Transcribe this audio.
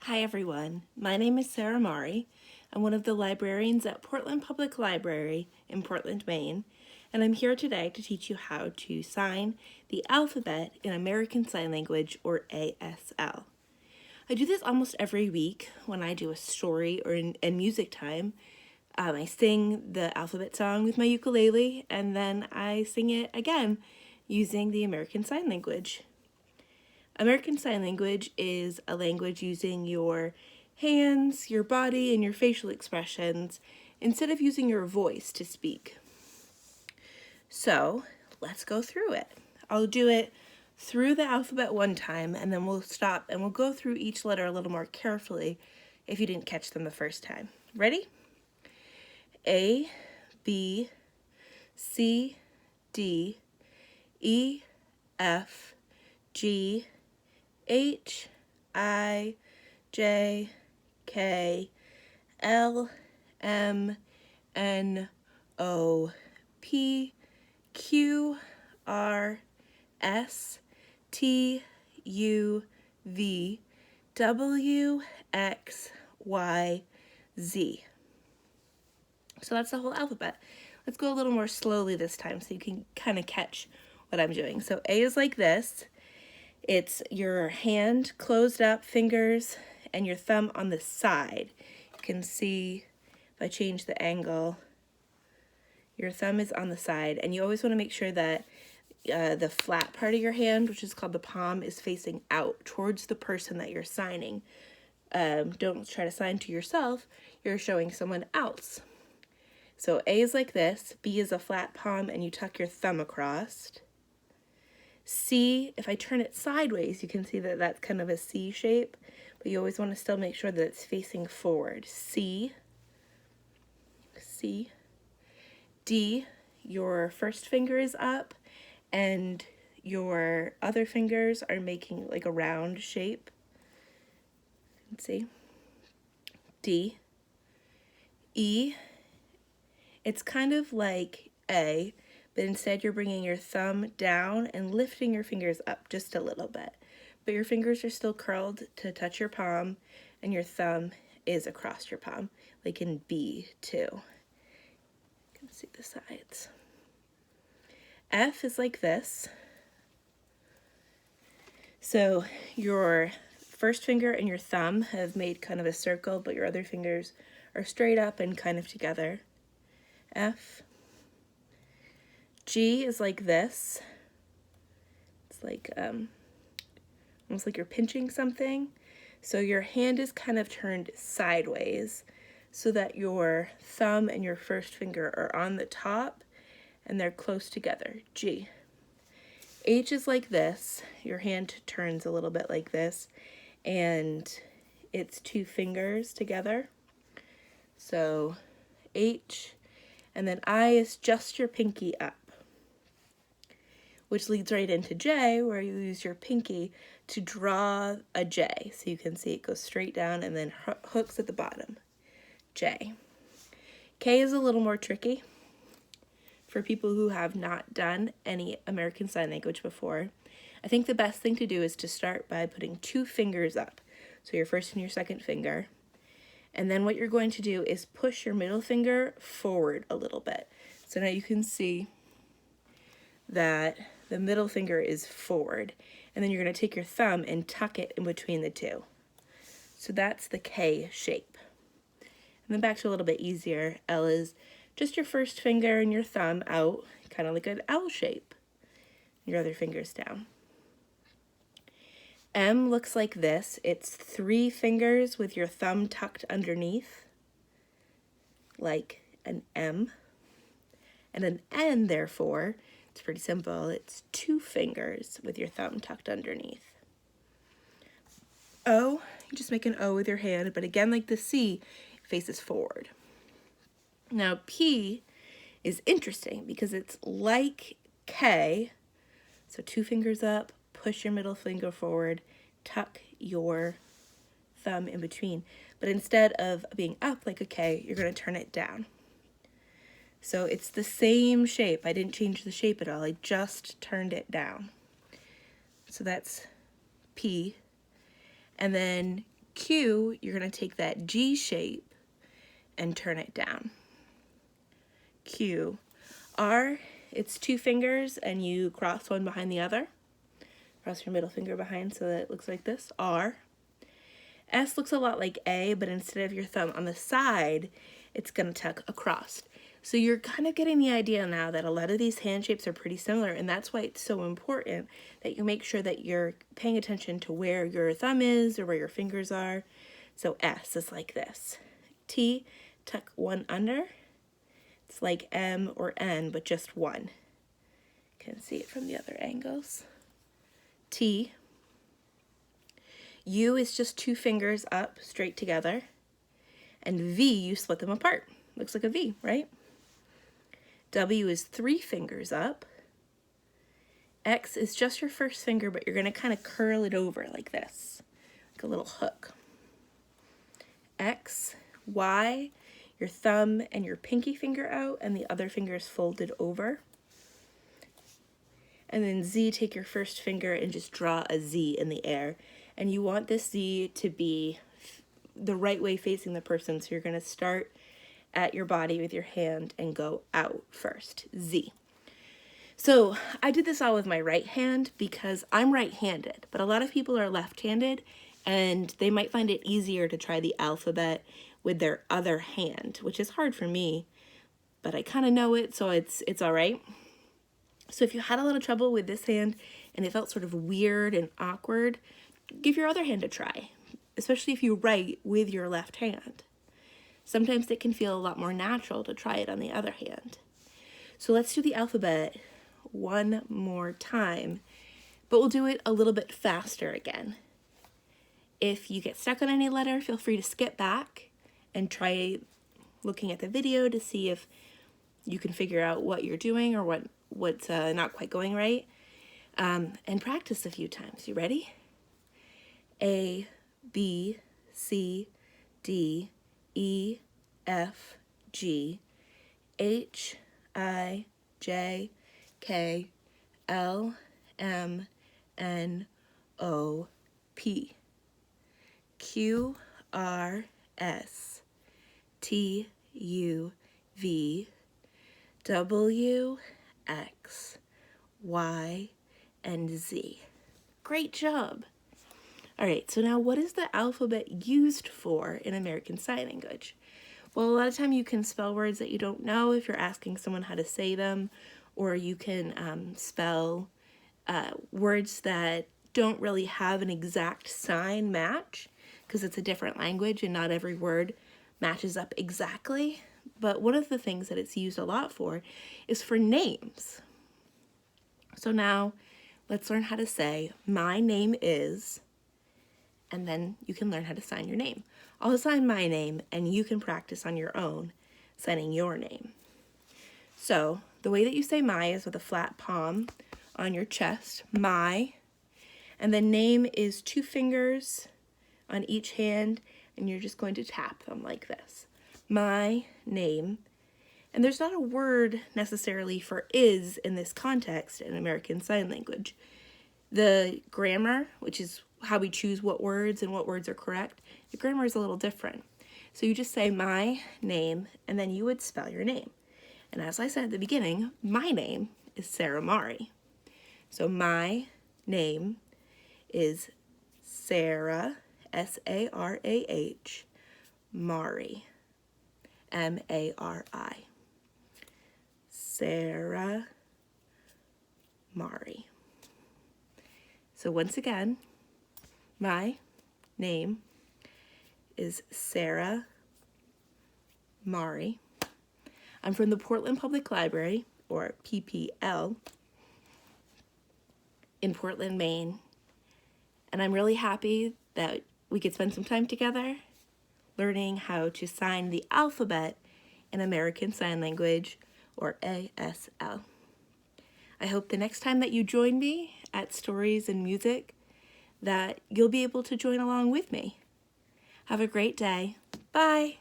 Hi everyone, my name is Sarah Mari. I'm one of the librarians at Portland Public Library in Portland, Maine, and I'm here today to teach you how to sign the alphabet in American Sign Language, or ASL. I do this almost every week when I do a story or in music time. I sing the alphabet song with my ukulele, and then I sing it again using the American Sign Language. American Sign Language is a language using your hands, your body, and your facial expressions instead of using your voice to speak. So let's go through it. I'll do it through the alphabet one time, and then we'll stop and we'll go through each letter a little more carefully if you didn't catch them the first time. Ready? A, B, C, D, E, F, G, H, I, J, K, L, M, N, O, P, Q, R, S, T, U, V, W, X, Y, Z. So that's the whole alphabet. Let's go a little more slowly this time so you can kind of catch what I'm doing. So A is like this. It's your hand closed up, fingers, and your thumb on the side. You can see if I change the angle, your thumb is on the side, and you always want to make sure that the flat part of your hand, which is called the palm, is facing out towards the person that you're signing. Don't try to sign to yourself, you're showing someone else. So A is like this, B is a flat palm, and you tuck your thumb across. C, if I turn it sideways, you can see that that's kind of a C shape, but you always want to still make sure that it's facing forward. C, C. D, your first finger is up, and your other fingers are making like a round shape. Let's see. D. E, it's kind of like A, but instead you're bringing your thumb down and lifting your fingers up just a little bit. But your fingers are still curled to touch your palm, and your thumb is across your palm, like in B too. You can see the sides. F is like this. So your first finger and your thumb have made kind of a circle, but your other fingers are straight up and kind of together. F. G is like this. It's like almost like you're pinching something. So your hand is kind of turned sideways so that your thumb and your first finger are on the top and they're close together. G. H is like this. Your hand turns a little bit like this, and it's two fingers together. So H, and then I is just your pinky up, which leads right into J, where you use your pinky to draw a J. So you can see it goes straight down and then hooks at the bottom. J. K is a little more tricky for people who have not done any American Sign Language before. I think the best thing to do is to start by putting two fingers up. So your first and your second finger. And then what you're going to do is push your middle finger forward a little bit. So now you can see that the middle finger is forward. And then you're going to take your thumb and tuck it in between the two. So that's the K shape. And then back to a little bit easier. L is just your first finger and your thumb out, kind of like an L shape. Your other fingers down. M looks like this. It's three fingers with your thumb tucked underneath, like an M. And an N, therefore, it's pretty simple. It's two fingers with your thumb tucked underneath. O, you just make an O with your hand, but again, like the C, faces forward. Now, P is interesting because it's like K, so two fingers up, push your middle finger forward, tuck your thumb in between. But instead of being up like a K, you're going to turn it down. So it's the same shape. I didn't change the shape at all. I just turned it down. So that's P. And then Q, you're going to take that G shape and turn it down. Q. R, it's 2 fingers and you cross one behind the other. Cross your middle finger behind so that it looks like this. R. S looks a lot like A, but instead of your thumb on the side, it's going to tuck across. So you're kind of getting the idea now that a lot of these hand shapes are pretty similar, and that's why it's so important that you make sure that you're paying attention to where your thumb is or where your fingers are. So S is like this. T, tuck one under. It's like M or N, but just one. You can see it from the other angles. T. U is just 2 fingers up straight together. And V, you split them apart. Looks like a V, right? W is 3 fingers up. X is just your first finger, but you're going to kind of curl it over like this, like a little hook. X, Y, your thumb and your pinky finger out, and the other finger is folded over. And then Z, take your first finger and just draw a Z in the air. And you want this Z to be the right way facing the person. So you're going to start at your body with your hand and go out first. Z. So I did this all with my right hand because I'm right-handed, but a lot of people are left-handed and they might find it easier to try the alphabet with their other hand, which is hard for me, but I kind of know it, so it's all right. So if you had a little trouble with this hand and it felt sort of weird and awkward, give your other hand a try, especially if you write with your left hand. Sometimes it can feel a lot more natural to try it on the other hand. So let's do the alphabet one more time, but we'll do it a little bit faster again. If you get stuck on any letter, feel free to skip back and try looking at the video to see if you can figure out what you're doing or what's not quite going right, and practice a few times. You ready? A, B, C, D, E, F, G, H, I, J, K, L, M, N, O, P, Q, R, S, T, U, V, W, X, Y, and Z. Great job. All right, so now what is the alphabet used for in American Sign Language? Well, a lot of time you can spell words that you don't know if you're asking someone how to say them, or you can spell words that don't really have an exact sign match because it's a different language and not every word matches up exactly. But one of the things that it's used a lot for is for names. So now let's learn how to say, my name is, and then you can learn how to sign your name. I'll sign my name and you can practice on your own signing your name. So the way that you say my is with a flat palm on your chest, my, and then name is 2 fingers on each hand and you're just going to tap them like this. My name. And there's not a word necessarily for is in this context in American Sign Language. The grammar, which is how we choose what words and what words are correct, the grammar is a little different. So you just say my name and then you would spell your name. And as I said at the beginning, my name is Sarah Mari. So my name is Sarah, S-A-R-A-H, Mari, M-A-R-I. Sarah Mari. So once again, my name is Sarah Mari. I'm from the Portland Public Library, or PPL, in Portland, Maine. And I'm really happy that we could spend some time together learning how to sign the alphabet in American Sign Language, or ASL. I hope the next time that you join me at Stories and Music that you'll be able to join along with me. Have a great day. Bye.